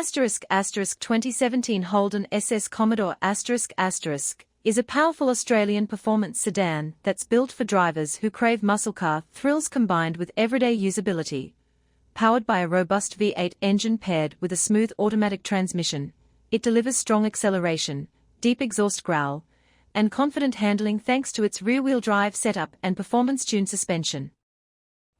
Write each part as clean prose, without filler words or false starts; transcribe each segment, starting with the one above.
2017 Holden Commodore is a powerful Australian performance sedan that's built for drivers who crave muscle car thrills combined with everyday usability. Powered by a robust V8 engine paired with a smooth automatic transmission, it delivers strong acceleration, deep exhaust growl, and confident handling thanks to its rear-wheel drive setup and performance-tuned suspension.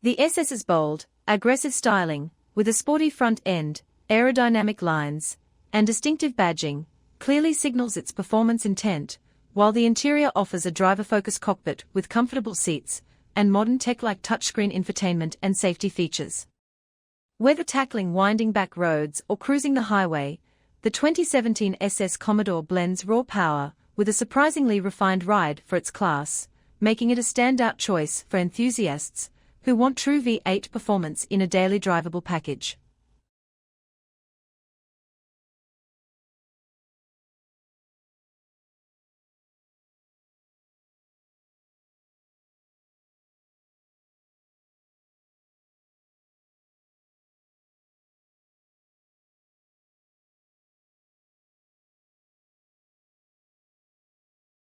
The SS's bold, aggressive styling, with a sporty front end, aerodynamic lines, and distinctive badging, clearly signals its performance intent, while the interior offers a driver-focused cockpit with comfortable seats and modern tech-like touchscreen infotainment and safety features. Whether tackling winding back roads or cruising the highway, the 2017 Commodore blends raw power with a surprisingly refined ride for its class, making it a standout choice for enthusiasts who want true V8 performance in a daily drivable package.